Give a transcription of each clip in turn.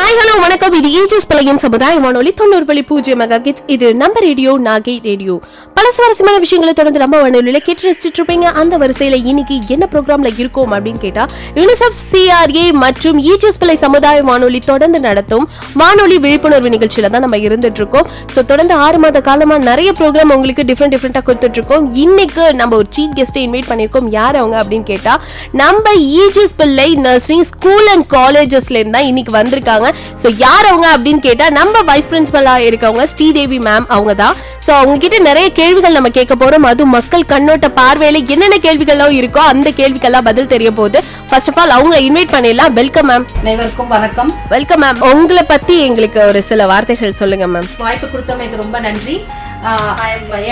Hi hello வணக்கம். இது EGS பலையின் சமுதாய வானொலி 90.0 மெகாஹெர்ட்ஸ். இது நம்ம ரேடியோ நாகை ரேடியோ. பல சுவாரஸ்யமான விஷயங்களை தொடர்ந்து நம்ம வானொலியில கேட்டு ரசிச்சுட்டு இருப்பீங்க. அந்த வரிசையில இன்னைக்கு என்ன ப்ரோக்ராம்ல இருக்கோம் அப்படின்னு கேட்டா, யூனிசெஃப் CRA மற்றும் ஈஜஸ் பலை சமுதாய வானொலி தொடர்ந்து நடத்தும் வானொலி விழிப்புணர்வு நிகழ்ச்சியில தான் நம்ம இருந்துட்டு இருக்கோம். ஸோ தொடர்ந்து 6 மாத காலமா நிறைய ப்ரோக்ராம் உங்களுக்கு டிஃப்ரெண்டா கொடுத்துட்டு இருக்கோம். இன்னைக்கு நம்ம ஒரு சீஃப் கெஸ்ட்டை இன்வைட் பண்ணியிருக்கோம். யார் அவங்க அப்படின்னு கேட்டா, நம்ம ஈஜஸ் பலை நர்சிங் ஸ்கூல் அண்ட் காலேஜஸ்ல இருந்தா இன்னைக்கு வந்திருக்காங்க. சோ யார் அவங்க அப்படின்னு கேட்டா, நம்ம வைஸ் பிரின்சிபலா இருக்கவங்க ஸ்ரீதேவி மேம் அவங்க தான். சோ அவங்க கிட்ட நிறைய கேள்விகள் நம்ம கேட்க போறோம். அது மக்கள் கண்ணோட்ட பார்வையில என்னென்ன கேள்விகள்லாம் இருக்கோ அந்த கேள்விக்கெல்லாம் பதில் தெரிய போகுது. ஃபர்ஸ்ட் ஆஃப் ஆல் அவங்க இன்வைட் பண்ணிடலாம். Welcome ma'am. அனைவருக்கும் வணக்கம். Welcome ma'am. உங்களை பத்தி எங்களுக்கு ஒரு சில வார்த்தைகள் சொல்லுங்க மேம். வாய்ப்பு கொடுத்தமைக்கு ரொம்ப நன்றி.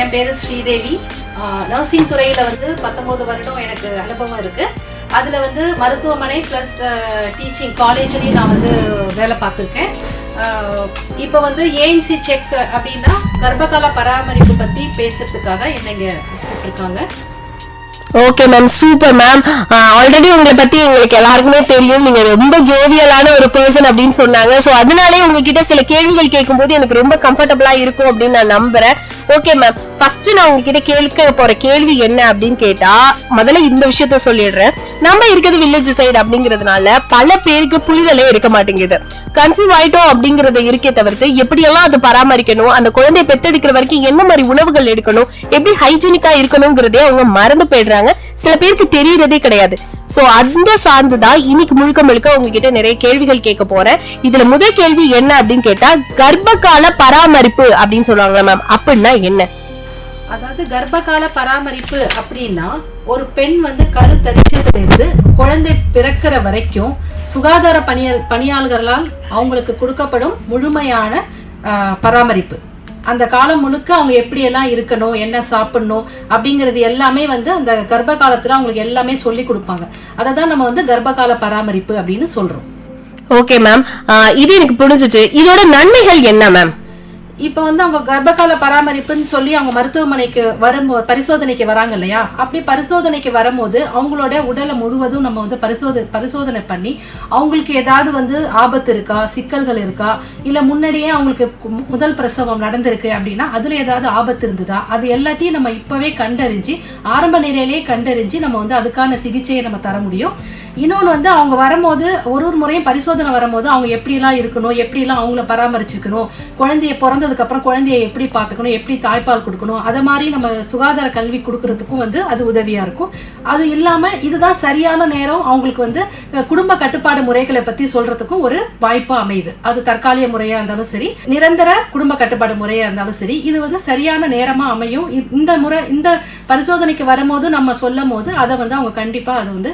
என் பேரு ஸ்ரீதேவி. நர்சிங் துறையில 19 வருடம் எனக்கு அனுபவம் இருக்கு. அதில் மருத்துவமனை ப்ளஸ் டீச்சிங் காலேஜ்லேயும் நான் வேலை பார்த்துருக்கேன். இப்போ ஏஎன்சி செக் அப்படின்னா கர்ப்பகால பராமரிப்பு பற்றி பேசுறதுக்காக என்னை இங்கே கூப்பிட்டுருக்காங்க. Okay ma'am, super ma'am. Already உங்களை பத்தி எங்களுக்கு எல்லாருக்குமே தெரியும், நீங்க ரொம்ப ஜோவியலான ஒரு பர்சன் அப்படின்னு சொன்னாங்க. சோ அதனாலே உங்ககிட்ட சில கேள்விகள் கேட்கும்போது எனக்கு ரொம்ப கம்ஃபர்டபுளா இருக்கும் அப்படின்னு நான் நம்புறேன். ஓகே மேம், ஃபர்ஸ்ட் நான் உங்ககிட்ட கேட்க போற கேள்வி என்ன அப்படின்னு கேட்டா, முதல்ல இந்த விஷயத்த சொல்லிடுறேன். நம்ம இருக்கிறது வில்லேஜ் சைடு அப்படிங்கறதுனால பல பேருக்கு புரிதலே இருக்க மாட்டேங்குது. கன்சீவ் ஆயிட்டோம் அப்படிங்கறத இருக்கே தவிர்த்து எப்படியெல்லாம் அதை பராமரிக்கணும், அந்த குழந்தைய பெத்தெடுக்கிற வரைக்கும் என்ன மாதிரி உணவுகள் எடுக்கணும், எப்படி ஹைஜீனிக்கா இருக்கணும்ங்கிறதே அவங்க மறந்து போயிடுறாங்க. சில பேருக்கு தெரியறதே கிடையாது. சோ அந்த சார்ந்துதான் இன்னைக்கு முழுக்க உங்ககிட்ட நிறைய கேள்விகள் கேட்க போறேன். இதுல முதல் கேள்வி என்ன அப்படின்னு கேட்டா, கர்ப்பகால பராமரிப்பு அப்படின்னு சொல்லுவாங்க மேம், அப்படின்னா என்ன? அதாவது கர்ப்பகால பராமரிப்பு அப்படின்னா, ஒரு பெண் கருத்தரிச்சதிலிருந்து குழந்தை பிறக்கிற வரைக்கும் சுகாதார பணியாளர்களால் அவங்களுக்கு கொடுக்கப்படும் முழுமையான பராமரிப்பு. அந்த காலம் முழுக்க அவங்க எப்படியெல்லாம் இருக்கணும், என்ன சாப்பிடணும் அப்படிங்கிறது எல்லாமே அந்த கர்ப்ப காலத்துல அவங்களுக்கு எல்லாமே சொல்லி கொடுப்பாங்க. அதை தான் நம்ம கர்ப்பகால பராமரிப்பு அப்படின்னு சொல்றோம். ஓகே மேம், இது எனக்கு புரிஞ்சிச்சு. இதோட நன்மைகள் என்ன மேம்? இப்போ அவங்க கர்ப்பகால பராமரிப்புன்னு சொல்லி அவங்க மருத்துவமனைக்கு வரும்போது பரிசோதனைக்கு வராங்க இல்லையா? அப்படி பரிசோதனைக்கு வரும்போது அவங்களோட உடலை முழுவதும் நம்ம பரிசோதனை பண்ணி அவங்களுக்கு ஏதாவது ஆபத்து இருக்கா, சிக்கல்கள் இருக்கா, இல்லை முன்னாடியே அவங்களுக்கு முதல் பிரசவம் நடந்திருக்கு அப்படின்னா அதுல ஏதாவது ஆபத்து இருந்ததா, அது எல்லாத்தையும் நம்ம இப்பவே கண்டறிஞ்சு ஆரம்ப நிலையிலேயே கண்டறிஞ்சு நம்ம அதுக்கான சிகிச்சையை நம்ம தர முடியும். இன்னொன்று அவங்க வரும்போது ஒரு முறையும் பரிசோதனை வரும்போது அவங்க எப்படிலாம் இருக்கணும், எப்படிலாம் அவங்கள பராமரிச்சுக்கணும், குழந்தைய பிறந்ததுக்கு அப்புறம் குழந்தைய எப்படி பார்த்துக்கணும், எப்படி தாய்ப்பால் கொடுக்கணும், அதை மாதிரி நம்ம சுகாதார கல்வி கொடுக்கறதுக்கும் அது உதவியா இருக்கும். அது இல்லாம இதுதான் சரியான நேரம் அவங்களுக்கு குடும்ப கட்டுப்பாடு முறைகளை பத்தி சொல்றதுக்கும் ஒரு வாய்ப்பா அமையுது. அது தற்காலிக முறையா இருந்தாலும் சரி, நிரந்தர குடும்ப கட்டுப்பாடு முறையா இருந்தாலும் சரி, இது சரியான நேரமா அமையும். இந்த பரிசோதனைக்கு வரும்போது நம்ம சொல்லும் போது அதை அவங்க கண்டிப்பா அதை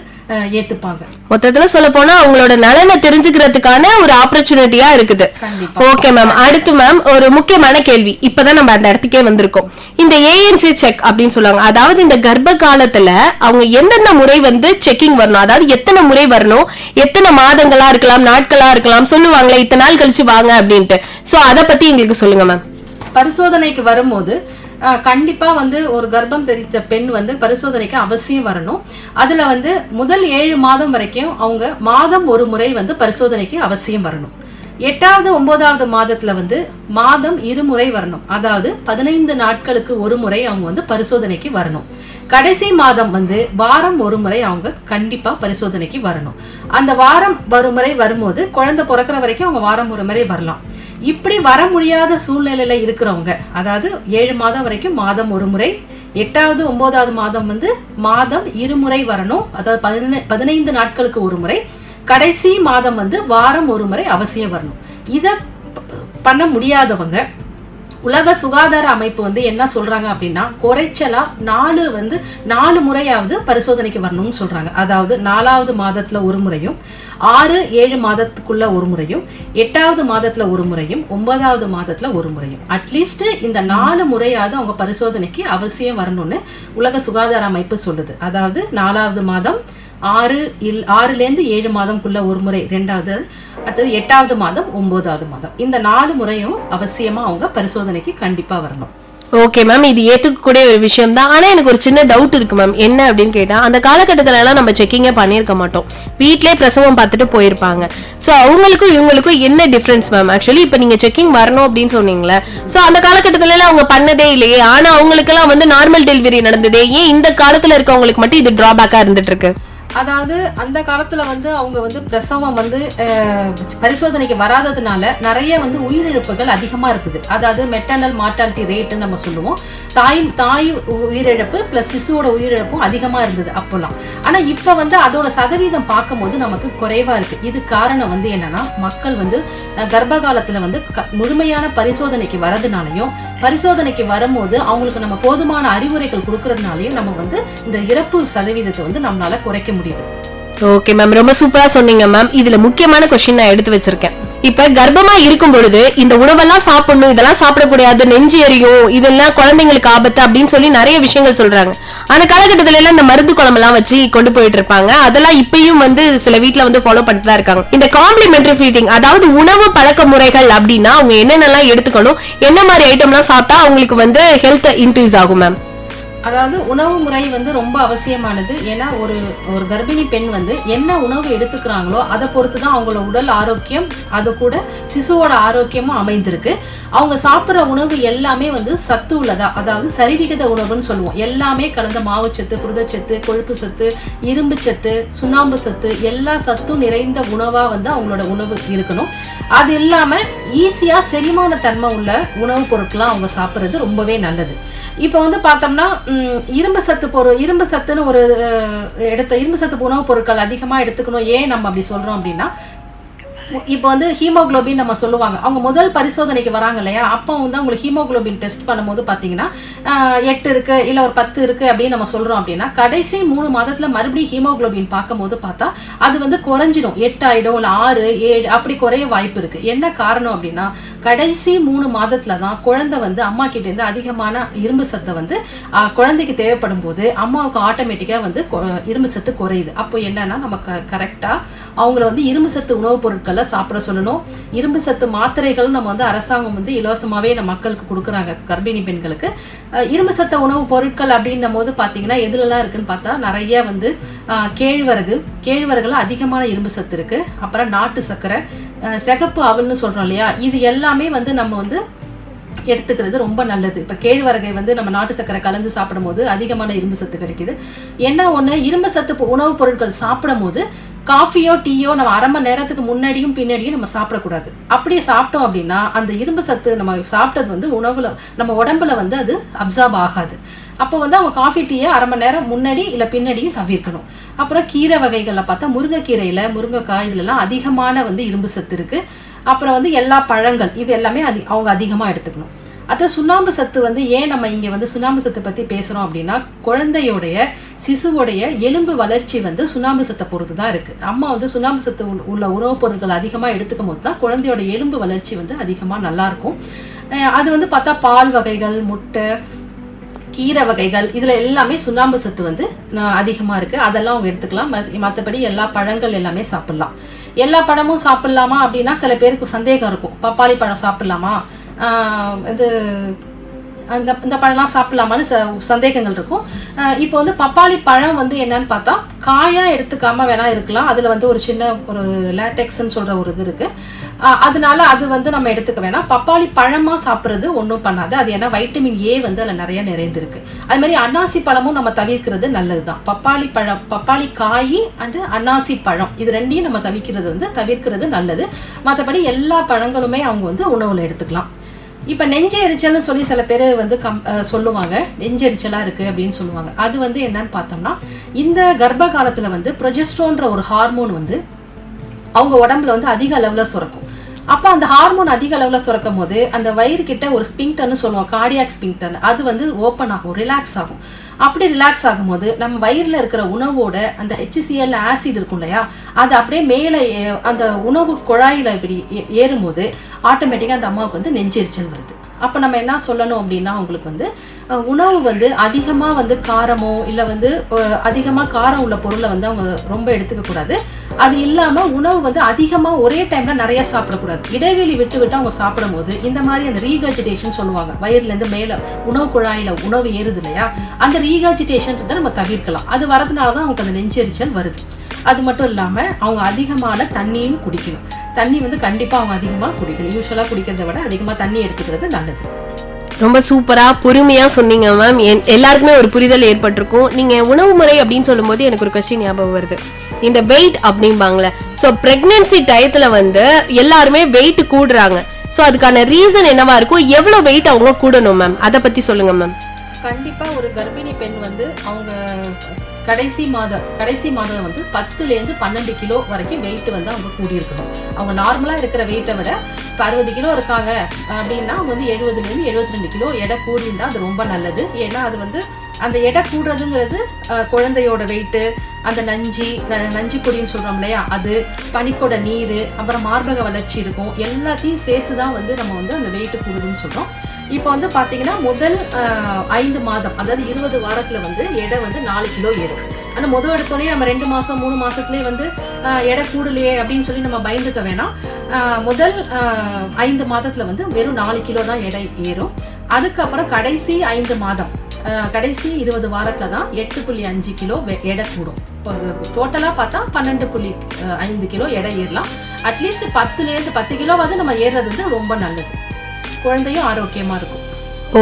ஏத்துப்பாங்க. மொத்தத்துல சொல்ல போனா அவங்களோட நலனை தெரிஞ்சுக்கிறதுக்கான ஒரு ஆப்பர்ச்சுனிட்டியா இருக்குது. ஓகே மேம், அடுத்து மேம் ஒரு முக்கியமான கேள்வி. இப்பதான் நம்ம அந்த இடத்துக்கே வந்திருக்கோம். இந்த ANC செக் அப்படின்னு சொல்லுவாங்க, அதாவது இந்த கர்ப்ப காலத்துல அவங்க எந்தெந்த முறை செக்கிங் வரணும், அதாவது எத்தனை முறை வரணும், எத்தனை மாதங்களா இருக்கலாம், நாட்களா இருக்கலாம், சொல்லுவாங்களே இத்தனை நாள் கழிச்சு வாங்க அப்படின்ட்டு. சோ அதை பத்தி எங்களுக்கு சொல்லுங்க மேம். பரிசோதனைக்கு வரும்போது கண்டிப்பா ஒரு கர்ப்பம் தெரிஞ்ச பெண் பரிசோதனைக்கு அவசியம் வரணும். அதுல முதல் 7 மாதம் வரைக்கும் அவங்க மாதம் ஒரு முறை பரிசோதனைக்கு அவசியம் வரணும். 8வது 9வது மாதத்துல மாதம் 2 முறை வரணும். அதாவது 15 நாட்களுக்கு ஒரு முறை அவங்க பரிசோதனைக்கு வரணும். கடைசி மாதம் வாரம் ஒரு முறை அவங்க கண்டிப்பா பரிசோதனைக்கு வரணும். அந்த வாரம் ஒரு முறை வரும்போது குழந்தை பிறக்கிற வரைக்கும் அவங்க வாரம் ஒரு முறை வரலாம். இப்படி வர முடியாத சூழ்நிலையில இருக்கிறவங்க, அதாவது 7 மாதம் வரைக்கும் மாதம் ஒரு முறை, 8வது 9வது மாதம் மாதம் 2 முறை வரணும். அதாவது 15 நாட்களுக்கு ஒரு முறை, கடைசி மாதம் வாரம் ஒரு முறை அவசியம் வரணும். இத பண்ண முடியாதவங்க உலக சுகாதார அமைப்பு என்ன சொல்றாங்க அப்படின்னா, குறைச்சலா 4 முறையாவது பரிசோதனைக்கு வரணும்னு சொல்றாங்க. அதாவது 4வது மாதத்துல ஒரு முறையும், 6-7 மாதத்துக்குள்ள ஒரு முறையும், 8வது மாதத்துல ஒரு முறையும், 9வது மாதத்துல ஒரு முறையும், அட்லீஸ்ட் இந்த 4 முறையாவது அவங்க பரிசோதனைக்கு அவசியம் வரணும்னு உலக சுகாதார அமைப்பு சொல்லுது. அதாவது 4வது மாதம், 6லேருந்து 7 மாதம்குள்ள ஒரு முறை, 2வது, அடுத்தது 8வது மாதம், 9வது மாதம், இந்த 4 முறையும் அவசியமா அவங்க பரிசோதனைக்கு கண்டிப்பா வரணும். ஓகே மேம், இது ஏத்துக்கக்கூடிய ஒரு விஷயம் தான். ஆனா எனக்கு ஒரு சின்ன டவுட் இருக்கு மேம். என்ன அப்படின்னு கேட்டா, அந்த காலகட்டத்துல எல்லாம் நம்ம செக்கிங்கே பண்ணியிருக்க மாட்டோம், வீட்லயே பிரசவம் பார்த்துட்டு போயிருப்பாங்க. ஸோ அவங்களுக்கும் இவங்களுக்கும் என்ன டிஃபரன்ஸ் மேம்? ஆக்சுவலி இப்போ நீங்க செக்கிங் வரணும் அப்படின்னு சொன்னீங்களே, ஸோ அந்த காலகட்டத்துல எல்லாம் அவங்க பண்ணதே இல்லையே, ஆனா அவங்களுக்கெல்லாம் வந்து நார்மல் டெலிவரி நடந்ததே, ஏன் இந்த காலத்துல இருக்கவங்களுக்கு மட்டும் இது டிராபேக்கா இருந்துட்டு இருக்கு? அதாவது அந்த காலத்துல வந்து அவங்க வந்து பிரசவம் வந்து பரிசோதனைக்கு வராததுனால நிறைய வந்து உயிரிழப்புகள் அதிகமா இருக்குது. அதாவது மெட்டர்னல் மார்டாலிட்டி ரேட்டுன்னு நம்ம சொல்லுவோம். தாய் உயிரிழப்பு பிளஸ் சிசுவோட உயிரிழப்பும் அதிகமா இருந்தது அப்போல்லாம். ஆனா இப்ப வந்து அதோட சதவீதம் பார்க்கும்போது நமக்கு குறைவா இருக்கு. இது காரணம் வந்து என்னன்னா, மக்கள் வந்து கர்ப்ப காலத்துல வந்து முழுமையான பரிசோதனைக்கு வரதுனாலையும், பரிசோதனைக்கு வரும்போது அவங்களுக்கு நம்ம போதுமான அறிவுரைகள் கொடுக்கறதுனாலையும் நம்ம வந்து இந்த இறப்பு சதவீதத்தை வந்து நம்மளால குறைக்க முடியுது. ஓகே மேம், ரொம்ப சூப்பரா சொன்னீங்க மேம். இதுல முக்கியமான கொஸ்டின் நான் எடுத்து வச்சிருக்கேன். இப்ப கர்ப்பமா இருக்கும் பொழுது இந்த உணவெல்லாம் சாப்பிடணும், இதெல்லாம் சாப்பிடக்கூடாது, நெஞ்சு எரியும், இதெல்லாம் குழந்தைங்களுக்கு ஆபத்து அப்படின்னு சொல்லி நிறைய விஷயங்கள் சொல்றாங்க. அந்த காலகட்டத்துல எல்லாம் இந்த மருந்து குழம்பு எல்லாம் வச்சு கொண்டு போயிட்டு இருப்பாங்க. அதெல்லாம் இப்பயும் வந்து சில வீட்டுல வந்து ஃபாலோ பண்ணிட்டு தான் இருக்காங்க. இந்த காம்ப்ளிமெண்டரி ஃபீடிங், அதாவது உணவு பழக்க முறைகள் அப்படின்னா அவங்க என்னென்னலாம் எடுத்துக்கணும், என்ன மாதிரி ஐட்டம்லாம் சாப்பிட்டா அவங்களுக்கு வந்து ஹெல்த் இன்க்ரீஸ் ஆகும் மேம்? அதாவது உணவு முறை வந்து ரொம்ப அவசியமானது. ஏன்னா ஒரு கர்ப்பிணி பெண் வந்து என்ன உணவு எடுத்துக்கிறாங்களோ அதை பொறுத்து தான் அவங்களோட உடல் ஆரோக்கியம், அது கூட சிசுவோட ஆரோக்கியமும் அமைந்திருக்கு. அவங்க சாப்பிட்ற உணவு எல்லாமே வந்து சத்து உள்ளதா, அதாவது சரிவிகித உணவுன்னு சொல்லுவோம். எல்லாமே கலந்த மாவுச்சத்து, புரதச்சத்து, கொழுப்பு சத்து, இரும்பு சத்து, சுண்ணாம்பு சத்து, எல்லா சத்தும் நிறைந்த உணவா வந்து அவங்களோட உணவு இருக்கணும். அது இல்லாம ஈஸியா செரிமான தன்மை உள்ள உணவுப் பொருட்கள்லாம் அவங்க சாப்பிட்றது ரொம்பவே நல்லது. இப்போ வந்து பார்த்தோம்னா இரும்பு சத்துன்னு ஒரு இரும்பு சத்து உணவுப் பொருட்கள் அதிகமாக எடுத்துக்கணும். ஏன் நம்ம அப்படி சொல்றோம் அப்படின்னா, இப்போ வந்து ஹீமோகுளோபின் நம்ம சொல்லுவாங்க. அவங்க முதல் பரிசோதனைக்கு வராங்க இல்லையா, அப்போ வந்து அவங்களுக்கு ஹீமோகுளோபின் டெஸ்ட் பண்ணும்போது பார்த்தீங்கன்னா 8 இருக்கு இல்லை ஒரு 10 இருக்கு அப்படின்னு நம்ம சொல்றோம். அப்படின்னா கடைசி 3 மாதத்துல மறுபடியும் ஹீமோகுளோபின் பார்க்கும்போது பார்த்தா அது வந்து குறைஞ்சிடும், 8 ஆயிடும், இல்லை 6, 7 அப்படி குறைய வாய்ப்பு இருக்கு. என்ன காரணம் அப்படின்னா, கடைசி 3 மாதத்துல தான் குழந்தை வந்து அம்மா கிட்ட இருந்து அதிகமான இரும்பு சத்தை வந்து குழந்தைக்கு தேவைப்படும் போது அம்மாவுக்கு ஆட்டோமேட்டிக்கா வந்து இரும்பு சத்து குறையுது. அப்போ என்னன்னா, நம்ம கரெக்டா அவங்கள வந்து இரும்பு சத்து உணவுப் பொருட்களை சாப்பிட சொல்லணும். இரும்பு சத்து மாத்திரைகளும் நம்ம வந்து அரசாங்கம் வந்து இலவசமாவே நம்ம மக்களுக்கு கொடுக்குறாங்க, கர்ப்பிணி பெண்களுக்கு. இரும்பு சத்த உணவுப் பொருட்கள் அப்படின்னும் போது பார்த்தீங்கன்னா எதுலலாம் இருக்குன்னு பார்த்தா நிறைய வந்து கேழ்வரகுல அதிகமான இரும்பு சத்து இருக்கு. அப்புறம் நாட்டு சர்க்கரை, சிகப்பு அவல்னு சொல்றோம் இல்லையா, இது எல்லாமே வந்து நம்ம வந்து எடுத்துக்கிறது ரொம்ப நல்லது. இப்போ கேழ்வரகை வந்து நம்ம நாட்டு சர்க்கரை கலந்து சாப்பிடும் போது அதிகமான இரும்பு சத்து கிடைக்குது. என்ன ஒன்று, இரும்பு சத்து உணவுப் பொருட்கள் சாப்பிடும் போது காஃபியோ டீயோ நம்ம அரை மணி நேரத்துக்கு முன்னாடியும் பின்னாடியும் நம்ம சாப்பிடக்கூடாது. அப்படியே சாப்பிட்டோம் அப்படின்னா அந்த இரும்பு சத்து நம்ம சாப்பிட்டது வந்து உணவுல நம்ம உடம்புல வந்து அது அப்சார்ப் ஆகாது. அப்போ வந்து அவங்க காஃபி டீயை அரை மணி நேரம் முன்னாடி இல்லை பின்னாடியும் தவிர்க்கணும். அப்புறம் கீரை வகைகளில் பார்த்தா முருங்கைக்கீரையில், முருங்கைக்காய் இதுலலாம் அதிகமான வந்து இரும்பு சத்து இருக்கு. அப்புறம் வந்து எல்லா பழங்கள் இது எல்லாமே அவங்க அதிகமாக எடுத்துக்கணும். அது சுண்ணாம்பு சத்து வந்து ஏன் நம்ம இங்கே வந்து சுண்ணாம்பு சத்து பற்றி பேசுகிறோம் அப்படின்னா, குழந்தையோடைய சிசுவோடைய எலும்பு வளர்ச்சி வந்து சுண்ணாம்பு சத்தை பொறுத்து தான் இருக்குது. அம்மா வந்து சுண்ணாம்பு சத்து உள்ள உணவுப் பொருட்கள் அதிகமாக எடுத்துக்கும் போது தான் குழந்தையோட எலும்பு வளர்ச்சி வந்து அதிகமாக நல்லாயிருக்கும். அது வந்து பார்த்தா பால் வகைகள், முட்டை, கீரை வகைகள் இதில் எல்லாமே சுண்ணாம்பு சத்து வந்து அதிகமாக இருக்குது. அதெல்லாம் அவங்க எடுத்துக்கலாம். மற்றபடி எல்லா பழங்கள் எல்லாமே சாப்பிட்லாம். எல்லா பழமும் சாப்பிட்லாமா அப்படின்னா சில பேருக்கு சந்தேகம் இருக்கும். பப்பாளி பழம் சாப்பிட்லாமா, இது இந்த பழம்லாம் சாப்பிடலாமான்னு சந்தேகங்கள் இருக்கும். இப்போ வந்து பப்பாளி பழம் வந்து என்னன்னு பார்த்தா காயா எடுத்துக்காம வேணா இருக்கலாம். அதில் வந்து ஒரு சின்ன ஒரு லேட்டெக்ஸ்ன்னு சொல்கிற ஒரு இது இருக்குது. அதனால அது வந்து நம்ம எடுத்துக்க வேணாம். பப்பாளி பழமாக சாப்பிட்றது ஒன்றும் பண்ணாது. அது ஏன்னா வைட்டமின் ஏ வந்து அதில் நிறைய நிறைந்திருக்கு. அது மாதிரி அன்னாசி பழமும் நம்ம தவிர்க்கிறது நல்லது தான். பப்பாளி காய் அண்டு அன்னாசி பழம் இது ரெண்டையும் நம்ம தவிர்க்கிறது நல்லது. மற்றபடி எல்லா பழங்களுமே அவங்க வந்து உணவில் எடுத்துக்கலாம். இப்போ நெஞ்சு எரிச்சல்னு சொல்லி சில பேர் வந்து சொல்லுவாங்க, நெஞ்சு எரிச்சலாக இருக்குது அப்படின்னு சொல்லுவாங்க. அது வந்து என்னன்னு பார்த்தோம்னா, இந்த கர்ப்ப காலத்தில் வந்து ப்ரொஜெஸ்ட்ரோன்ற ஒரு ஹார்மோன் வந்து அவங்க உடம்புல வந்து அதிக அளவில் சுரக்கும். அப்போ அந்த ஹார்மோன் அதிக அளவில் சுரக்கும் போது அந்த வயிறு கிட்ட ஒரு ஸ்பிங்டர்னு சொல்லுவோம், கார்டியாக் ஸ்பிங்டர், அது வந்து ஓப்பன் ஆகும், ரிலாக்ஸ் ஆகும். அப்படி ரிலாக்ஸ் ஆகும்போது நம்ம வயிறில் இருக்கிற உணவோட அந்த HCl ஆசிட் இருக்கும் இல்லையா, அது அப்படியே மேலே அந்த உணவு குழாயில் இப்படி ஏறும்போது ஆட்டோமேட்டிக்காக அந்த அம்மாவுக்கு வந்து நெஞ்செரிச்சல் வருது. அப்போ நம்ம என்ன சொல்லணும் அப்படின்னா, அவங்களுக்கு வந்து உணவு வந்து அதிகமாக வந்து காரமோ இல்லை வந்து அதிகமாக காரம் உள்ள பொருளை வந்து அவங்க ரொம்ப எடுத்துக்க கூடாது. அது இல்லாம உணவு வந்து அதிகமா ஒரே டைம்ல நிறைய சாப்பிடக்கூடாது. இடைவெளி விட்டு விட்டு அவங்க சாப்பிடும் போது இந்த மாதிரி அந்த ரீகஜிடேஷன் சொல்லுவாங்க, வயிறுல இருந்து மேல உணவு குழாயில உணவு ஏறுது இல்லையா, அந்த ரீகஜிடேஷன் நம்ம தவிர்க்கலாம். அது வரதுனாலதான் அவங்களுக்கு அந்த நெஞ்செரிச்சல் வருது. அது மட்டும் இல்லாம அவங்க அதிகமான தண்ணியும் குடிக்கணும். தண்ணி வந்து கண்டிப்பா அவங்க அதிகமா குடிக்கணும். யூஸ்வலா குடிக்கிறத விட அதிகமா தண்ணி எடுத்துக்கிறது நல்லது. ரொம்ப சூப்பரா பொறுமையா சொன்னீங்க மேம். எல்லாருக்குமே ஒரு புரிதல் ஏற்பட்டிருக்கும். நீங்க உணவு முறை அப்படின்னு சொல்லும் போது எனக்கு ஒரு கொஸ்டின் ஞாபகம் வருது. இந்த வெயிட் அப்படிம்பாங்களே, ஸோ பிரெக்னன்சி டயத்துல வந்து எல்லாருமே வெயிட் கூடுறாங்க. ஸோ அதுக்கான ரீசன் என்னவா இருக்கும்? எவ்வளவு வெயிட் அவங்க கூடணும் மேம், அதை பத்தி சொல்லுங்க மேம். கண்டிப்பா ஒரு கர்ப்பிணி பெண் வந்து அவங்க கடைசி மாதம் வந்து 10லேருந்து 12 கிலோ வரைக்கும் வெயிட் வந்து அவங்க கூடியிருக்கணும். அவங்க நார்மலா இருக்கிற வெயிட்டை விட இப்போ 60 கிலோ இருக்காங்க அப்படின்னா அவங்க வந்து 70லேருந்து 72 கிலோ எடை கூடியிருந்தா அது ரொம்ப நல்லது. ஏன்னா அது வந்து அந்த எடை கூடுறதுங்கிறது குழந்தையோட வெயிட்டு, அந்த நஞ்சு கொடின்னு சொல்றோம் இல்லையா, அது பனிக்கோட நீர், அப்புறம் மார்பக வளர்ச்சி இருக்கும், எல்லாத்தையும் சேர்த்து தான் வந்து நம்ம வந்து அந்த வெயிட்டு கூடுதுன்னு சொல்றோம். இப்போ வந்து பாத்தீங்கன்னா முதல் 5 மாதம், அதாவது 20 வாரத்துல வந்து எடை வந்து 4 கிலோ ஏறும். ஆனா முதல் எடுத்தோடனே நம்ம 2 மாசம் 3 மாசத்துலயே வந்து எடை கூடலையே அப்படின்னு சொல்லி நம்ம பயந்துக்க வேணாம். முதல் 5 மாதத்துல வந்து வெறும் 4 கிலோ தான் எடை ஏறும். அதுக்கப்புறம் கடைசி 5 மாதம், கடைசி 20 வாரத்துல தான் 8.5 கிலோ எடை கூடும். டோட்டலா பார்த்தா 12.5 கிலோ எடை ஏறலாம். அட்லீஸ்ட் 10 கிலோவாவது நம்ம ஏறுறது வந்து ரொம்ப நல்லது. குழந்தையும் ஆரோக்கியமா இருக்கும்.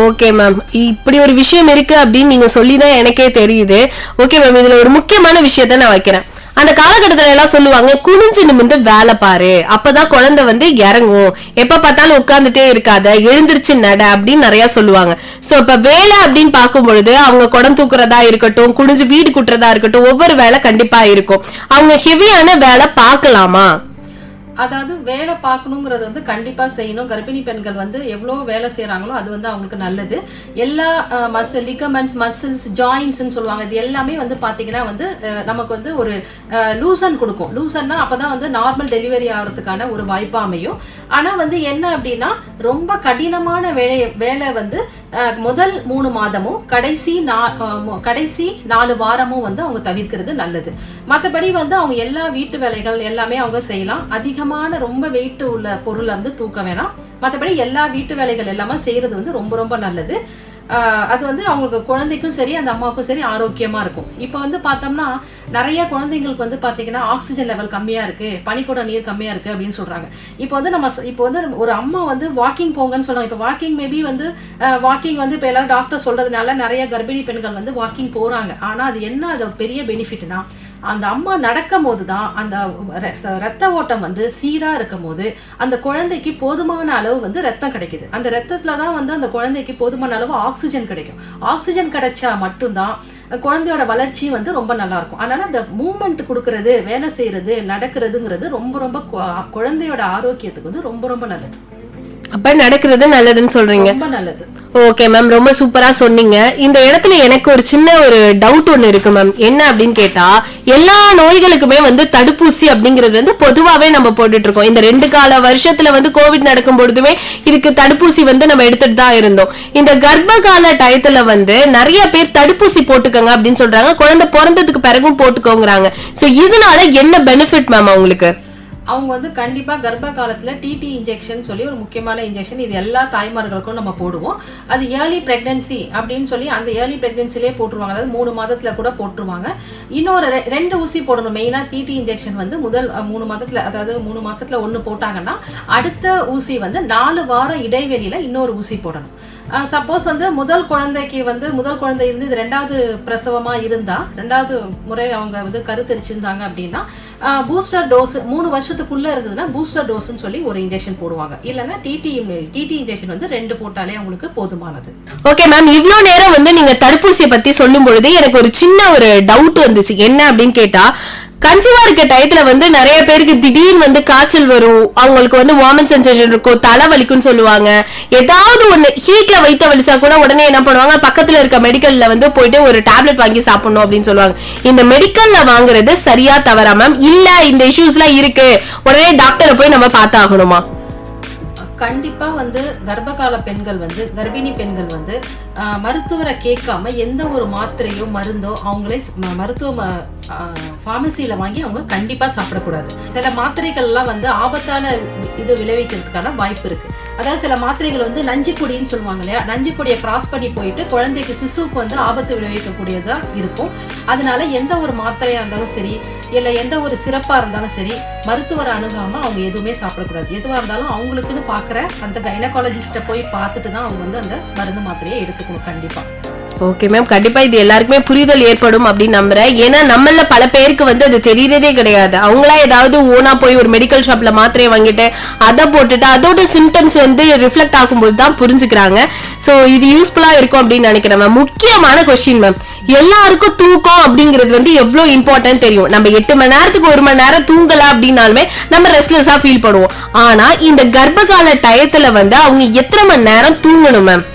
ஓகே மேம், இப்படி ஒரு விஷயம் இருக்கு அப்படின்னு நீங்க சொல்லிதான் எனக்கே தெரியுது. ஓகே மேம், இதுல ஒரு முக்கியமான விஷயத்த நான் வைக்கிறேன். அந்த காலகட்டத்துல எல்லாம் சொல்லுவாங்க, குனிஞ்சு நிமிந்து வேலை பாரு, அப்பதான் குழந்தை வந்து இறங்கும், எப்ப பார்த்தாலும் உட்கார்ந்துட்டே இருக்காத, எழுந்திருச்சு நட அப்படின்னு நிறைய சொல்லுவாங்க. சோ இப்ப வேலை அப்படின்னு பார்க்கும் பொழுது அவங்க குடம் தூக்குறதா இருக்கட்டும், குனிஞ்சு வீடு கூட்டுறதா இருக்கட்டும், ஒவ்வொரு வேலை கண்டிப்பா இருக்கும். அவங்க ஹெவியான வேலை பார்க்கலாமா? அதாவது வேலை பார்க்கணுங்கிறது வந்து கண்டிப்பா செய்யணும். கர்ப்பிணி பெண்கள் வந்து எவ்வளவு வேலை செய்யறாங்களோ அது வந்து அவங்களுக்கு நல்லது. எல்லா லிகமெண்ட்ஸ், மசில்ஸ், ஜாயின்ட்ஸ்ன்னு சொல்லுவாங்க, இது எல்லாமே வந்து பாத்தீங்கன்னா வந்து நமக்கு வந்து ஒரு லூசன் கொடுக்கும். லூசன்னா அப்பதான் வந்து நார்மல் டெலிவரி ஆகிறதுக்கான ஒரு வாய்ப்பா அமையும். ஆனா வந்து என்ன அப்படின்னா, ரொம்ப கடினமான வேலை வந்து முதல் 3 மாதமும் கடைசி 4 வாரமும் வந்து அவங்க தவிர்க்கிறது நல்லது. மற்றபடி வந்து அவங்க எல்லா வீட்டு வேலைகள் எல்லாமே அவங்க செய்யலாம். அதிகமான ரொம்ப வெயிட் உள்ள பொருளை வந்து தூக்க வேணாம். மற்றபடி எல்லா வீட்டு வேலைகள் எல்லாமே செய்யறது வந்து ரொம்ப ரொம்ப நல்லது. அது வந்து அவங்களுக்கு குழந்தைக்கும் சரி அந்த அம்மாவுக்கும் சரி ஆரோக்கியமா இருக்கும். இப்போ வந்து பார்த்தோம்னா நிறைய குழந்தைங்களுக்கு வந்து பார்த்தீங்கன்னா ஆக்சிஜன் லெவல் கம்மியா இருக்கு, பனிக்கூட நீர் கம்மியா இருக்கு அப்படின்னு சொல்றாங்க. இப்போ வந்து ஒரு அம்மா வந்து வாக்கிங் போங்கன்னு சொல்றாங்க. இப்போ வாக்கிங் மேபி வந்து வாக்கிங் வந்து இப்போ எல்லாரும் டாக்டர் சொல்றதுனால நிறைய கர்ப்பிணி பெண்கள் வந்து வாக்கிங் போறாங்க. ஆனா அது என்ன, அது பெரிய பெனிஃபிட்னா, அந்த அம்மா நடக்கும் போதுதான் அந்த ரத்த ஓட்டம் வந்து சீரா இருக்கும் போது அந்த குழந்தைக்கு போதுமான அளவு வந்து ரத்தம் கிடைக்குது. அந்த ரத்தத்துலதான் வந்து அந்த குழந்தைக்கு போதுமான அளவு ஆக்சிஜன் கிடைக்கும். ஆக்சிஜன் கிடைச்சா மட்டும்தான் குழந்தையோட வளர்ச்சியும் வந்து ரொம்ப நல்லா இருக்கும். அதனால அந்த மூவ்மெண்ட் கொடுக்கறது, வேலை செய்யறது, நடக்கிறதுங்கிறது ரொம்ப ரொம்ப குழந்தையோட ஆரோக்கியத்துக்கு வந்து ரொம்ப ரொம்ப நல்லது. அப்ப நடக்கிறது நல்லதுன்னு சொல்றீங்க. ரொம்ப நல்லது. ஓகே மேம், ரொம்ப சூப்பரா சொன்னீங்க. இந்த இடத்துல எனக்கு ஒரு சின்ன ஒரு டவுட் ஒண்ணு இருக்கு மேம். என்ன அப்படின்னு கேட்டா, எல்லா நோய்களுக்குமே வந்து தடுப்பூசி அப்படிங்கிறது வந்து பொதுவாவே நம்ம போட்டுட்டு இருக்கோம். இந்த 2 கால வருஷத்துல வந்து கோவிட் நடக்கும் பொழுதுமே இதுக்கு தடுப்பூசி வந்து நம்ம எடுத்துட்டு தான் இருந்தோம். இந்த கர்ப்ப கால டயத்துல வந்து நிறைய பேர் தடுப்பூசி போட்டுக்கோங்க அப்படின்னு சொல்றாங்க, குழந்தை பிறந்ததுக்கு பிறகும் போட்டுக்கோங்கிறாங்க. சோ இதனால என்ன பெனிஃபிட் மேம் அவங்களுக்கு? அவங்க வந்து கண்டிப்பா கர்ப்ப காலத்துல டிடி இன்ஜெக்ஷன் சொல்லி ஒரு முக்கியமான இன்ஜெக்ஷன், இது எல்லா தாய்மார்களுக்கும் நம்ம போடுவோம். அது ஏர்லி பிரெக்னன்சி அப்படின்னு சொல்லி அந்த ஏர்லி பிரெக்னன்சிலே போட்டுருவாங்க. அதாவது 3 மாதத்துல கூட போட்டுருவாங்க. இன்னொரு 2 ஊசி போடணும். மெயினா டிடி இன்ஜெக்ஷன் வந்து முதல் 3 மாதத்துல, அதாவது 3 மாசத்துல 1 போட்டாங்கன்னா அடுத்த ஊசி வந்து 4 வாரம் இடைவெளியில இன்னொரு ஊசி போடணும். சப்போஸ் வந்து முதல் குழந்தை இருந்து இது 2வது பிரசவமா இருந்தா, 2வது முறை அவங்க வந்து கருத்தரிச்சிருந்தாங்க அப்படின்னா பூஸ்டர் டோஸ் 3 வருஷத்துக்குள்ள இருந்ததுன்னா பூஸ்டர் டோஸ்ன்னு சொல்லி ஒரு இன்ஜெக்ஷன் போடுவாங்க. இல்லைன்னா டிடி இன்ஜெக்ஷன் வந்து 2 போட்டாலே அவங்களுக்கு போதுமானது. ஓகே மேம், இவ்ளோ நேரம் வந்து நீங்க தடுப்பூசியை பத்தி சொல்லும் பொழுது எனக்கு ஒரு சின்ன ஒரு டவுட் வந்துச்சு. என்ன அப்படின்னு கேட்டா, கன்சீவா இருக்க டயத்துல வந்து நிறைய பேருக்கு திடீர்னு வந்து காய்ச்சல் வரும், அவங்களுக்கு வந்து வாமிட் சென்சேஷன் இருக்கும், தலை வலிக்குன்னு சொல்லுவாங்க. ஏதாவது ஒண்ணு ஹீட்ல வைத்த வலிச்சா கூட உடனே என்ன பண்ணுவாங்க, பக்கத்துல இருக்க மெடிக்கல்ல வந்து போயிட்டு ஒரு டேப்லெட் வாங்கி சாப்பிடணும் அப்படின்னு சொல்லுவாங்க. இந்த மெடிக்கல்ல வாங்குறது சரியா தவறா மேம்? இல்ல இந்த இஷ்யூஸ் எல்லாம் இருக்கு, உடனே டாக்டரை போய் நம்ம பார்த்தாகணுமா? கண்டிப்பா வந்து கர்ப்பகால பெண்கள் வந்து கர்ப்பிணி பெண்கள் வந்து மருத்துவரை கேட்காம எந்த ஒரு மாத்திரையோ மருந்தோ அவங்களே மருத்துவ ஃபார்மசியில வாங்கி அவங்க கண்டிப்பா சாப்பிடக்கூடாது. சில மாத்திரைகள்லாம் வந்து ஆபத்தான இது விளைவிக்கிறதுக்கான வாய்ப்பு இருக்கு. அதாவது சில மாத்திரைகள் வந்து நஞ்சுக்கொடின்னு சொல்லுவாங்க இல்லையா, நஞ்சுக்கொடியை கிராஸ் பண்ணி போயிட்டு குழந்தைக்கு சிசுவுக்கு வந்து ஆபத்து விளைவிக்கக்கூடியதா இருக்கும். அதனால எந்த ஒரு மாத்திரையா இருந்தாலும் சரி, இல்ல எந்த ஒரு சிறப்பா இருந்தாலும் சரி, மருத்துவரை அணுகாம அவங்க எதுவுமே சாப்பிடக்கூடாது. எதுவா இருந்தாலும் அவங்களுக்குன்னு பாக்குற அந்த கைனகாலஜிஸ்ட போய் பார்த்துட்டு தான் அவங்க வந்து அந்த மருந்து மாத்திரையை எடுத்துக்கணும் கண்டிப்பா. ஓகே மேம், கண்டிப்பா இது எல்லாருக்குமே புரிதல் ஏற்படும் அப்படின்னு நம்புறேன். ஏன்னா நம்மள பல பேருக்கு வந்து அது தெரியறதே கிடையாது. அவங்களா ஏதாவது ஓனா போய் ஒரு மெடிக்கல் ஷாப்ல மாத்திரையை வாங்கிட்டு அதை போட்டுட்டு அதோட சிம்டம்ஸ் வந்து ரிஃப்ளெக்ட் ஆகும்போது தான் புரிஞ்சுக்கிறாங்க. சோ இது யூஸ்ஃபுல்லா இருக்கும் அப்படின்னு நினைக்கிறேன் மேம். முக்கியமான கொஸ்டின் மேம், எல்லாருக்கும் தூக்கம் அப்படிங்கிறது வந்து எவ்வளவு இம்பார்ட்டன்ட் தெரியும். நம்ம 8 மணி நேரத்துக்கு 1 மணி நேரம் தூங்கல அப்படின்னாலுமே நம்ம ரெஸ்ட்லெஸ்ஸா ஃபீல் பண்ணுவோம். ஆனா இந்த கர்ப்பகால டயத்துல வந்து அவங்க எத்தனை மணி நேரம் தூங்கணும் மேம்?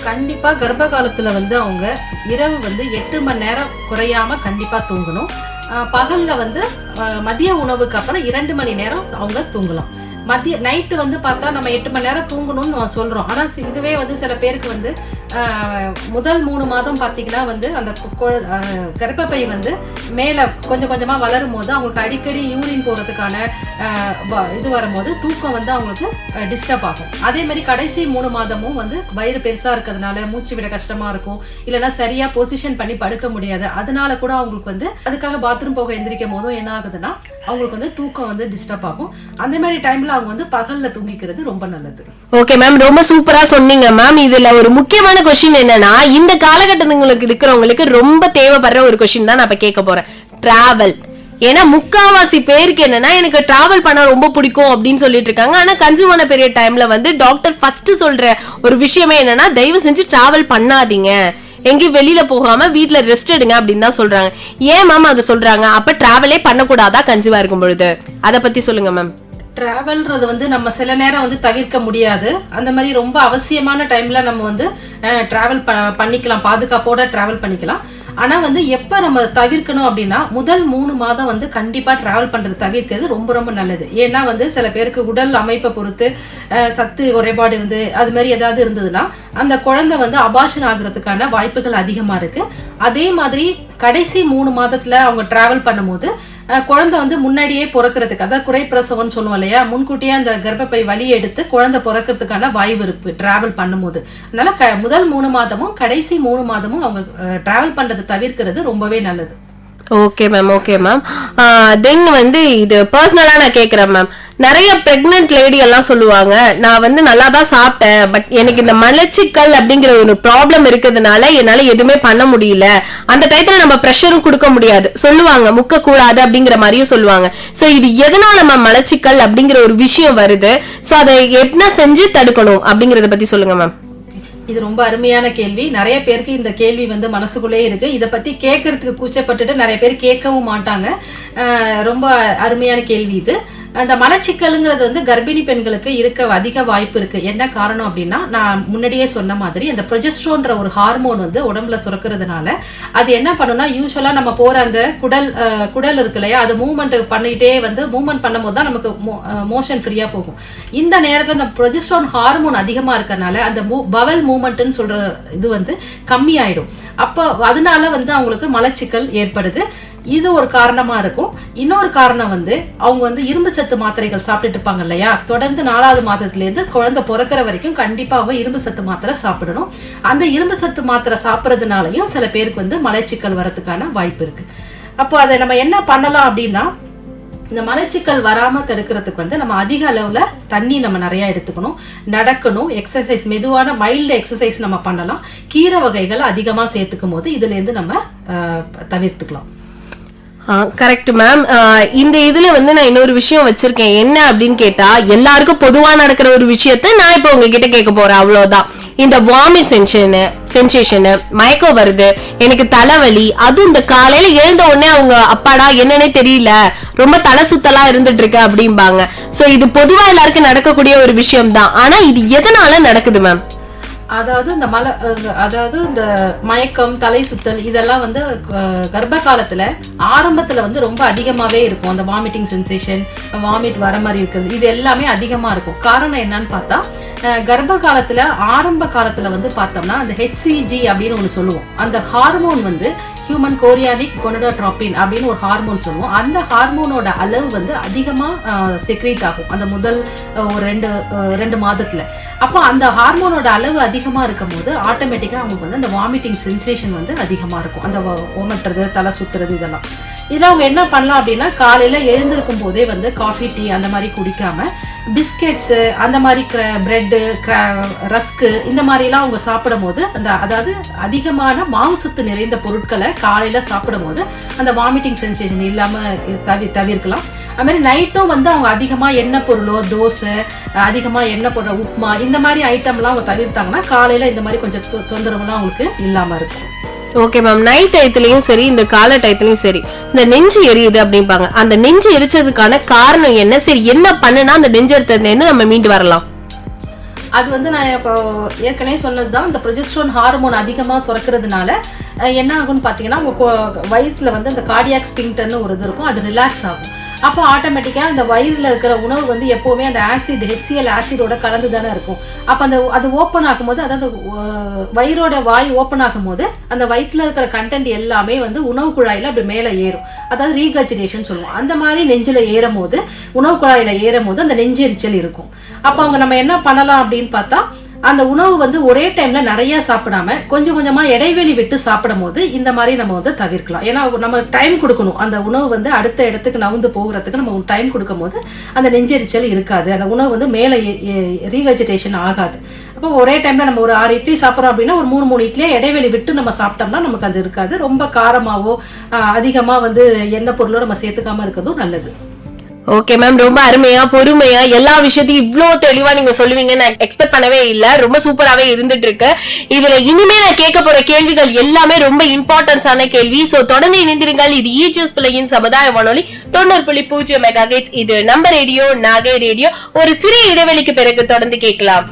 கண்டிப்பா கர்ப்ப காலத்துல வந்து அவங்க இரவு வந்து 8 மணி நேரம் குறையாம கண்டிப்பா தூங்கணும். பகல்ல வந்து மதிய உணவுக்கு அப்புறம் 2 மணி நேரம் அவங்க தூங்கலாம். நைட்டு வந்து பார்த்தா நம்ம 8 மணி நேரம் தூங்கணும்னு சொல்றோம். ஆனா இதுவே வந்து சில பேருக்கு வந்து முதல் 3 மாதம் பார்த்தீங்கன்னா வந்து அந்த கர்ப்பப்பை வந்து மேல கொஞ்சம் கொஞ்சமா வளரும் போது அவங்களுக்கு அடிக்கடி யூரின் போறதுக்கான இது வரும்போது தூக்கம் வந்து அவங்களுக்கு டிஸ்டர்ப் ஆகும். அதே மாதிரி கடைசி 3 மாதமும் வந்து வயிறு பெருசா இருக்கிறதுனால மூச்சு விட கஷ்டமா இருக்கும், இல்லைன்னா சரியா பொசிஷன் பண்ணி படுக்க முடியாது. அதனால கூட அவங்களுக்கு வந்து அதுக்காக பாத்ரூம் போக எந்திரிக்கும் போதும் என்ன ஆகுதுன்னா அவங்களுக்கு வந்து தூக்கம் வந்து டிஸ்டர்ப் ஆகும். அந்த மாதிரி டைம்ல அவங்க வந்து பகல்ல தூங்கிக்கிறது ரொம்ப நல்லது. ஓகே மேம், ரொம்ப சூப்பரா சொன்னீங்க மேம். இதுல ஒரு முக்கியமான கொஸ்டின் என்னன்னா, இந்த காலகட்டங்களுக்கு இருக்கிறவங்களுக்கு ரொம்ப தேவைப்படுற ஒரு கொஸ்டின் தான் நான் இப்ப கேட்க போறேன். டிராவல். ஏன்னா முக்காவாசி பேருக்கு என்னன்னா எனக்கு டிராவல் பண்ண ரொம்ப பிடிக்கும் அப்படின்னு சொல்லிட்டு இருக்காங்க. ஆனா கன்சியூம் ஆன பெரிய டைம்ல வந்து டாக்டர் ஃபர்ஸ்ட் சொல்ற ஒரு விஷயமே என்னன்னா, தயவு செஞ்சு டிராவல் பண்ணாதீங்க, எங்கேயும் வெளியில போகாம வீட்டுல ரெஸ்ட் எடுங்க அப்படின்னு தான் சொல்றாங்க. ஏன் மேம் அதை சொல்றாங்க? அப்ப டிராவலே பண்ணக்கூடாதா கன்சீவா இருக்கும் பொழுது? அதை பத்தி சொல்லுங்க மேம். டிராவல்ன்றது வந்து நம்ம சில நேரம் வந்து தவிர்க்க முடியாது. அந்த மாதிரி ரொம்ப அவசியமான டைம்ல நம்ம வந்து டிராவல் பண்ணிக்கலாம், பாதுகாப்போட டிராவல் பண்ணிக்கலாம். ஆனா வந்து எப்ப நம்ம தவிர்க்கணும் அப்படின்னா முதல் 3 மாதம் வந்து கண்டிப்பா டிராவல் பண்றது தவிர்க்கிறது ரொம்ப ரொம்ப நல்லது. ஏன்னா வந்து சில பேருக்கு உடல் அமைப்பை பொறுத்து சத்து குறைபாடு இருந்து அது மாதிரி ஏதாவது இருந்ததுன்னா அந்த குழந்தை வந்து அபார்ஷன் ஆகுறதுக்கான வாய்ப்புகள் அதிகமா இருக்கு. அதே மாதிரி கடைசி 3 மாதத்துல அவங்க டிராவல் பண்ணும்போது குழந்தை வந்து முன்னாடியே பிறக்கிறதுக்கு, அதாவது குறை பிரசவம்னு சொல்லுவோம் இல்லையா, முன்கூட்டியே அந்த கர்ப்பப்பை வலி எடுத்து குழந்தை பிறக்கிறதுக்கான வாய்ப்பு இருக்கு டிராவல் பண்ணும்போது. அதனால முதல் 3 மாதமும் கடைசி 3 மாதமும் அவங்க டிராவல் பண்றதை தவிர்க்கிறது ரொம்பவே நல்லது. Okay ma'am, okay ma'am. Then வந்து இது பர்சனலா நான் கேக்குறேன் மேம். நிறைய பிரெக்னன்ட் லேடி எல்லாம் சொல்லுவாங்க, நான் வந்து நல்லா தான் சாப்பிட்டேன், பட் எனக்கு இந்த மலச்சிக்கல் அப்படிங்கிற ஒரு ப்ராப்ளம் இருக்கிறதுனால என்னால எதுவுமே பண்ண முடியல. அந்த டயத்துல நம்ம ப்ரெஷரும் கொடுக்க முடியாது சொல்லுவாங்க, முக்க கூடாது அப்படிங்கிற மாதிரியும் சொல்லுவாங்க. சோ இது எதனால நம்ம மலச்சிக்கல் அப்படிங்கிற ஒரு விஷயம் வருது? சோ அதை என்ன செஞ்சு தடுக்கணும் அப்படிங்கறத பத்தி சொல்லுங்க மேம். இது ரொம்ப அருமையான கேள்வி. நிறைய பேருக்கு இந்த கேள்வி வந்து மனசுக்குள்ளே இருக்கு. இதை பத்தி கேட்கறதுக்கு கூச்சப்பட்டுட்டு நிறைய பேர் கேட்கவும் மாட்டாங்க. ரொம்ப அருமையான கேள்வி இது. அந்த மலச்சிக்கலுங்கிறது வந்து கர்ப்பிணி பெண்களுக்கு இருக்க அதிக வாய்ப்பு இருக்கு. என்ன காரணம் அப்படின்னா, நான் முன்னாடியே சொன்ன மாதிரி அந்த ப்ரொஜெஸ்ட்ரோன்ற ஒரு ஹார்மோன் வந்து உடம்புல சுரக்கிறதுனால அது என்ன பண்ணுன்னா, யூஸ்வலா நம்ம போற அந்த குடல் இருக்கு இல்லையா, அது மூவ்மெண்ட் பண்ணிட்டே வந்து மூவ்மெண்ட் பண்ணும்போது தான் நமக்கு மோஷன் ஃப்ரீயா போகும். இந்த நேரத்தில் அந்த ப்ரொஜெஸ்ட்ரோன் ஹார்மோன் அதிகமா இருக்கறனால அந்த பவல் மூவ்மெண்ட்னு சொல்ற இது வந்து கம்மியாயிடும். அப்போ அதனால வந்து அவங்களுக்கு மலச்சிக்கல் ஏற்படுது. இது ஒரு காரணமா இருக்கும். இன்னொரு காரணம் வந்து அவங்க வந்து இரும்பு சத்து மாத்திரைகள் சாப்பிட்டுட்டு இருப்பாங்க இல்லையா, தொடர்ந்து 4வது மாதத்துல இருந்து குழந்தை பிறக்கிற வரைக்கும் கண்டிப்பா அவங்க இரும்பு சத்து மாத்திரை சாப்பிடணும். அந்த இரும்பு சத்து மாத்திரை சாப்பிட்றதுனாலையும் சில பேருக்கு வந்து மலச்சிக்கல் வரதுக்கான வாய்ப்பு இருக்கு. அப்போ அதை நம்ம என்ன பண்ணலாம் அப்படின்னா, இந்த மலச்சிக்கல் வராம தடுக்கிறதுக்கு வந்து நம்ம அதிக அளவுல தண்ணி நம்ம நிறைய எடுத்துக்கணும், நடக்கணும், எக்ஸசைஸ், மெதுவான மைல்டு எக்ஸசைஸ் நம்ம பண்ணலாம். கீரை வகைகள் அதிகமா சேர்த்துக்கும் போது இதுல இருந்து நம்ம தவிர்த்துக்கலாம். Correct ma'am. இந்த இதுல வந்து நான் இன்னொரு விஷயம் வச்சிருக்கேன். என்ன அப்படின்னு கேட்டா, எல்லாருக்கும் பொதுவா நடக்கிற ஒரு விஷயத்த நான் இப்ப உங்ககிட்ட கேட்க போறேன். அவ்வளவுதான். இந்த வாமிட் சென்சேஷன், மயக்கம் வருது, எனக்கு தலைவலி, அதுவும் இந்த காலையில எழுந்த உடனே அவங்க அப்பாடா என்னன்னே தெரியல, ரொம்ப தலை சுத்தலா இருந்துட்டு இருக்கு அப்படிம்பாங்க. சோ இது பொதுவா எல்லாருக்கும் நடக்கக்கூடிய ஒரு விஷயம் தான். ஆனா இது எதனால நடக்குது மேம்? அதாவது இந்த மயக்கம், தலை சுத்தல் இதெல்லாம் வந்து கர்ப்ப காலத்துல ஆரம்பத்துல வந்து ரொம்ப அதிகமாவே இருக்கும். அந்த வாமிட்டிங் சென்சேஷன், வாமிட் வர மாதிரி இருக்கிறது, இது எல்லாமே அதிகமா இருக்கும். காரணம் என்னன்னு பார்த்தா, கர்ப்ப காலத்துல ஆரம்ப காலத்துல வந்து பார்த்தோம்னா அந்த HCG அப்படின்னு ஒன்று சொல்லுவோம். அந்த ஹார்மோன் வந்து ஹியூமன் கோரியானிக் கொனடோட்ரோபின் அப்படின்னு ஒரு ஹார்மோன் சொல்லுவோம். அந்த ஹார்மோனோட அளவு வந்து அதிகமா செக்ரேட் ஆகும் அந்த முதல் ஒரு 2 மாதத்துல. அப்போ அந்த ஹார்மோனோட அளவு அதிகமா இருக்கும் போது ஆட்டோமேட்டிக்கா அவங்களுக்கு வந்து அந்த வாமிட்டிங் சென்சேஷன் வந்து அதிகமா இருக்கும். அந்த ஓமட்டுறது, தலை சுத்துறது இதெல்லாம். இதில் அவங்க என்ன பண்ணலாம் அப்படின்னா, காலையில எழுந்திருக்கும் போதே வந்து காஃபி, டீ அந்த மாதிரி குடிக்காம பிஸ்கெட்ஸு, அந்த மாதிரி பிரெட்டு, ரஸ்க்கு இந்த மாதிரிலாம் அவங்க சாப்பிடும் போது அதாவது அதிகமான மாவுசத்து நிறைந்த பொருட்களை காலையில சாப்பிடும் போது அந்த வாமிட்டிங் சென்சேஷன் இல்லாம தவிர்க்கலாம். அது மாதிரி நைட்டும் வந்து அவங்க அதிகமா எண்ணெய் பொருளோ, தோசை, அதிகமா எண்ணெய் பொருள், உப்புமா இந்த மாதிரி ஐட்டம்லாம் அவங்க தவிர்த்தாங்கன்னா காலையில இந்த மாதிரி கொஞ்சம் தொந்தரவுலாம் அவங்களுக்கு இல்லாம இருக்கும். Okay ma'am. நைட் டயத்துலயும் சரி, இந்த கால டயத்துலயும் சரி, இந்த நெஞ்சு எரியுது அப்படிம்பாங்க. அந்த நெஞ்சு எரிச்சதுக்கான காரணம் என்ன? சரி, என்ன பண்ணுனா அந்த நெஞ்செரிச்சதுல இருந்து நம்ம மீண்டு வரலாம்? அது வந்து நான் இப்போ ஏற்கனவே சொன்னதுதான், இந்த ப்ரொஜெஸ்ட்ரான் ஹார்மோன் அதிகமாக சுரக்கிறதுனால என்ன ஆகும்னு பார்த்தீங்கன்னா, உங்கள் வயிற்றுல வந்து அந்த கார்டியாக் ஸ்பிங்டர்னு ஒரு இது இருக்கும், அது ரிலாக்ஸ் ஆகும். அப்போ ஆட்டோமேட்டிக்காக அந்த வயிறில் இருக்கிற உணவு வந்து எப்போவுமே அந்த ஆசிட், HCl ஆசிடோட கலந்து தானே இருக்கும். அப்போ அது ஓப்பன் ஆகும்போது, அதாவது வயிறோட வாய் ஓப்பன் ஆகும்போது அந்த வயிற்றில் இருக்கிற கண்டென்ட் எல்லாமே வந்து உணவு குழாயில் அப்படி மேலே ஏறும். அதாவது ரீகஜினேஷன் சொல்லுவோம். அந்த மாதிரி நெஞ்சில் ஏறும் போது, உணவு குழாயில் ஏறும் போது அந்த நெஞ்செரிச்சல் இருக்கும். அப்போ அவங்க நம்ம என்ன பண்ணலாம் அப்படின்னு பார்த்தா, அந்த உணவு வந்து ஒரே டைம்ல நிறைய சாப்பிடாம கொஞ்சம் கொஞ்சமா இடைவெளி விட்டு சாப்பிடும் போது இந்த மாதிரி நம்ம வந்து தவிர்க்கலாம். ஏன்னா நம்ம டைம் கொடுக்கணும். அந்த உணவு வந்து அடுத்த இடத்துக்கு நவுந்து போகிறதுக்கு நம்ம டைம் கொடுக்கும் போது அந்த நெஞ்செரிச்சல் இருக்காது. அந்த உணவு வந்து மேலே ரீகஜிடேஷன் ஆகாது. அப்போ ஒரே டைம்ல நம்ம ஒரு 6 இட்லி சாப்பிட்றோம் அப்படின்னா ஒரு 3 இட்லியே இடைவெளி விட்டு நம்ம சாப்பிட்டோம்னா நமக்கு அது இருக்காது. ரொம்ப காரமாவோ அதிகமா வந்து எண்ணெய் பொருளோ நம்ம சேர்த்துக்காம இருக்கிறதும் நல்லது. ஓகே மேம், ரொம்ப அருமையா பொறுமையா எல்லா விஷயத்தையும் இவ்வளவு தெளிவா நீங்க சொல்லுவீங்கன்னு நான் எக்ஸ்பெக்ட் பண்ணவே இல்ல. ரொம்ப சூப்பராவே இருந்துட்டு இருக்கு. இதுல இனிமே நான் கேட்க போற கேள்விகள் எல்லாமே ரொம்ப இம்பார்ட்டன்ஸான கேள்வி. சோ தொடர்ந்து இணைந்திருங்கள். இது ஈஜிஎஸ் பிள்ளையின் சமுதாய வானொலி 90.0 மெகாஹெர்ட்ஸ். இது நம்ம ரேடியோ, நாகை ரேடியோ. ஒரு சிறிய இடைவெளிக்கு பிறகு தொடர்ந்து கேட்கலாம்.